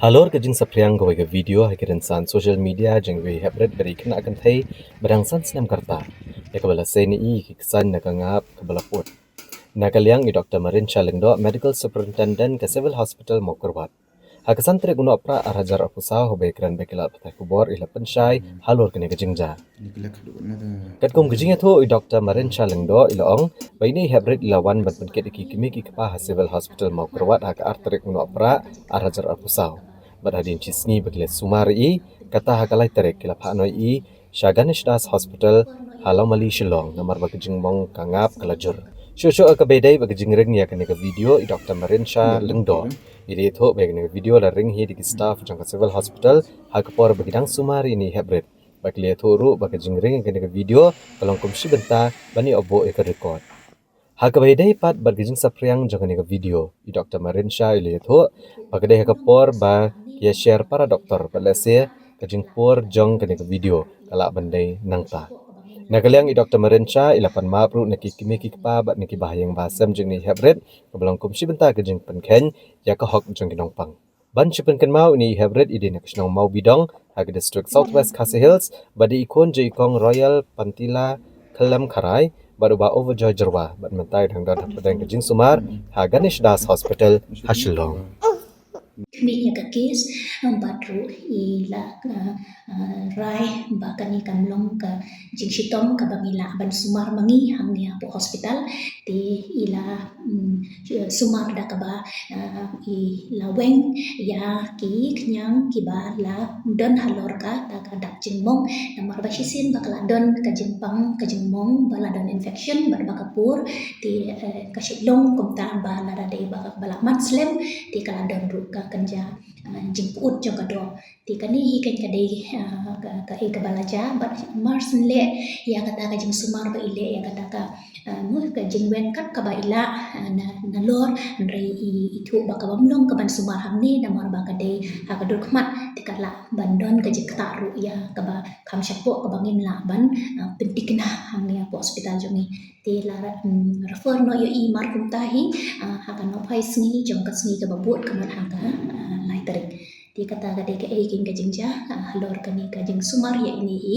Halor ke jing sapriang ko ke video hai ke insan social media jeng we hebret beri kena akan thai barang san senam karta ya kabala se ni I ki san na kangap kabala put na kalyang I Dr. Marin Chalengdo medical superintendent ke civil hospital Mokorbat hakasan tre guno apra arhajar apusau ho bekran bekila patai kubor ila penshai halor kene ke jingja kat kum gijing atho I Dr. Marin Chalengdo ila ong baini hebret ila wan ban penket ki kimi ki kapa civil hospital Mokorbat hak artre guno apra arhajar apusau badadin cisni bagle sumari kata hakalai terek kila phanoi I Shaganish Das Hospital halau mali Shillong namar bagijing mong kangap kalajur shosho ka bedai bagijing ring ya kene ka video I Dr. Marin Shah Lengdo iri tho begne video la ring hi di staff jang civil hospital hakpor bagidang sumari ni hebret bagle thoru bagijing ring kene ka video kalong kumshi benta bani obo e ka record Hakabaydai pat bargijing sapriang jangani ka video I Dr. Marin Shah ile tho bagdai hakapor ba ya share para doktor balase kajing por jong kani ka video kala bandai nangta Nagaliang I Dr. Marin Shah ilapan mapru naki kimi ki pa bat naki bahayang basam jeng ni hebret kabalang kumsi benta kajing penken ya ka hok jong ginong pang ban chipen kan mau ni hebret ide nak snong mau bidong hag district southwest Khasi Hills badi ikon je ikong Royal Pantila Kelam Kharai baru ba overjoy jerwa bat mentai thang dan padang kajing sumar ha Ganesh Das Hospital Hashilong Kini ka kes batru ila rai bakani kamlong ka jingshitong ka bangila ban sumar mangi hangnya po hospital ti ila sumar da ka ba ila weng ya ki knyang ki ba la don halor ka ta ka dak jingmong namar ba shisin bakala don ka jingpang ka jingmong bala don infection bar bakapur ti ka shitlong kumta ba la da dei bala matslem ti kala don ru ka kanja jingput jong kado ti kani hi kan kadai ka e kabalaja bat mars le ya kata ka jing sumar ba ile ya kata ka mu ka jing wen kat ka ba ila na lor re I itu ba ka bamlong ka ban sumar hamni na mar ba kadai ha ka dur khmat ti kala bandon ka jing taru ya ka ba kam shapo ka bangim la ban pentikna hamni ya hospital jongi ti la refer no yo I mar kumtahi haka no phai sni jong ka sni ka babut ka man haka lai tarik ti kata ka de ka e king ka jingja halor kani ka jing sumar ya ini hi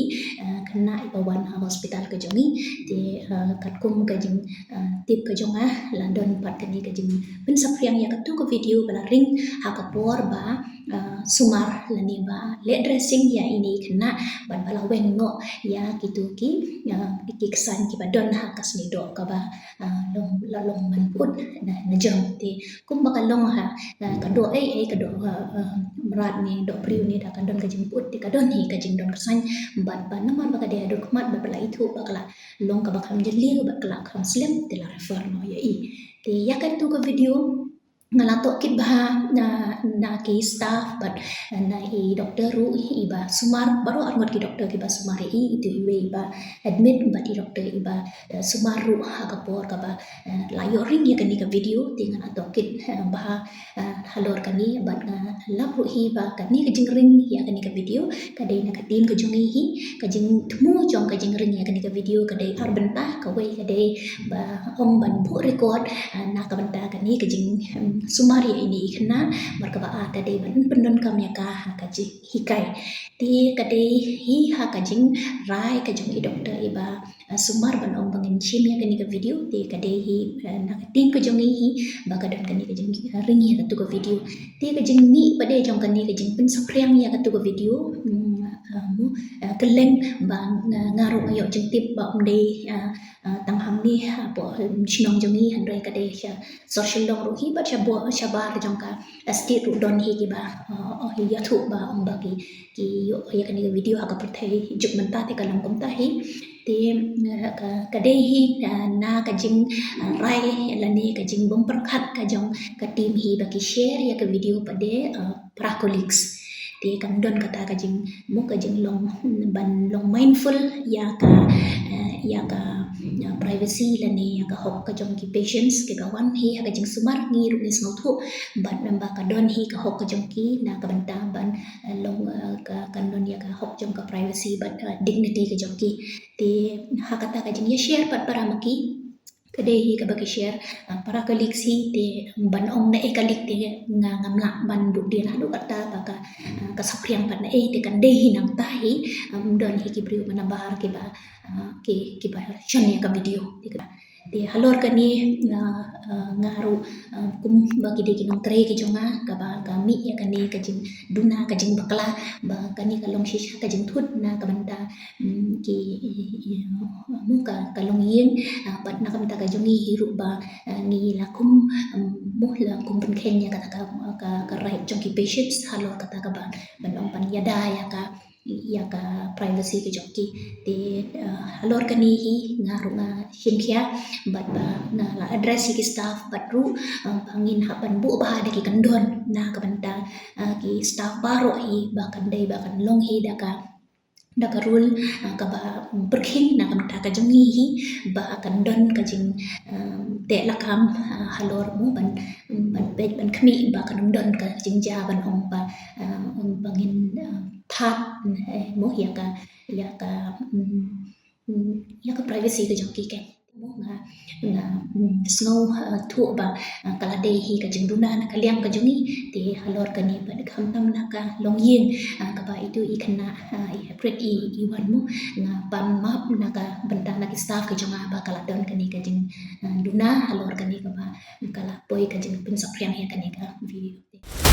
kena ibawan hospital ka jongi ti kat kum ka jing tip ka jonga landon pat kani ka jing bin sapriang ya ka tu ka video bala ring haka por ba sumar lani ba le dressing ya ini kena ban bala weng no ya gitu ki ki kesan ki badon haka sni do ka ba long man put na jong ti kum bakalong ha kado ai kado berat ni dok priu ni dah kadon ka jemput ti kadon hi ka jing don kesan bat ban namar baka dia dok mat bala itu bakala long ka bakam jeli bakala muslim ti la refer no ya I ti ya kan tu ka video ngalato kit bah na ki staff but na I doktor ru iba sumar baru arngot ki doktor ki ba sumar I itu iba admit ba di doktor iba sumar ru hakapor ka ba layo ring ya kan ka video tingan ato kit bah halor kani bat lap ru hi ba kani ka jing ring ya kan ka video kadai na ka tim ka jungi hi ka jing tmu jong ka jing ring ya kan ka video kadai ar bentah ka wei kadai ba ong ban bu record na ka bentah kani ka jing sumari ini kena markaba ada dei ban pendon kam ya ka kaji hikai ti kadai hi ha kajing rai ka jung I doktor iba sumar ban ong bangin chim ya kani ka video ti kadai hi na ka tim ka jung hi ba ka don kani ka jing ring ya ka tu ka video ti ka jing ni pade jong kani ka jing pin sapriang ya ka tu ka video keleng ba ngaru ayo jing tip ba umde tang ham ni po chinong jong ni handai ka dei social long ru hi ba shabar jong ka state ru don hi ki ba hi ya thu ba ong ba ki yo ya kan video ha ka perthai juk menta te kalam kom ta hi ti ka dei hi na ka jing rai lani ka jing bom perkhat ka jong ka team hi ba ki share ya ka video pade para colleagues ti kan don kata ka jing mo ka jing long ban long mindful ya ka privacy lani ya ka hok ka jong ki patients ke ka wan hi ka jing sumar ngi ru ni snau thu ban ba ka don hi ka hok ka jong ki na ka banta ban long ka kan don ya ka hok jong ka privacy but dignity ka jong ki ti ha kata ka jing ya share pat para maki Kadai ka bagi share para kalik si te ban ong na kalik te nga ngamla ban du dia hadu kata baka kasapriang pan te kan dehi nang tahi don hi kibriu mana bahar ke ba ki ba shanya ka video te halor kani ngaru kum bagi de kinong tre ki jonga ka ba kami ya kani ka jing duna ka jing bakla ba kani kalong shisha ka jing thut na ka banta ki muka kalong yin bat na kami taga jongi hirup ba ni lakum muhla kum pen kenya kata ka right jongi patients halo kata ka ba ban pan yada ya ka privacy ke jongi te halor kani hi ngaru nga himkhia bat ba na la address ki staff bat ru pangin haban bu ba de ki kandon na ka banta ki staff baro hi ba kandai ba kan long hi da karul ka ba berking na kam ta ka jongi hi ba kan don ka jing te lakam halor mu ban bet ban khmi ba kan don ka jing ja ban ong ba bangin that mo ya ka privacy ka jongi ke mo nga snow thu ba kala dei hi ka jing duna na kaliang ka jongi te halor ka ni ba kham nam na ka long yin ka ba itu ikna pret iwan mu nga pan map na ka banta na ki staff ka jonga ba kala don ka ni ka jing duna halor ka ni ka ba kala poi ka jing pun sapriang ya ka ni ka video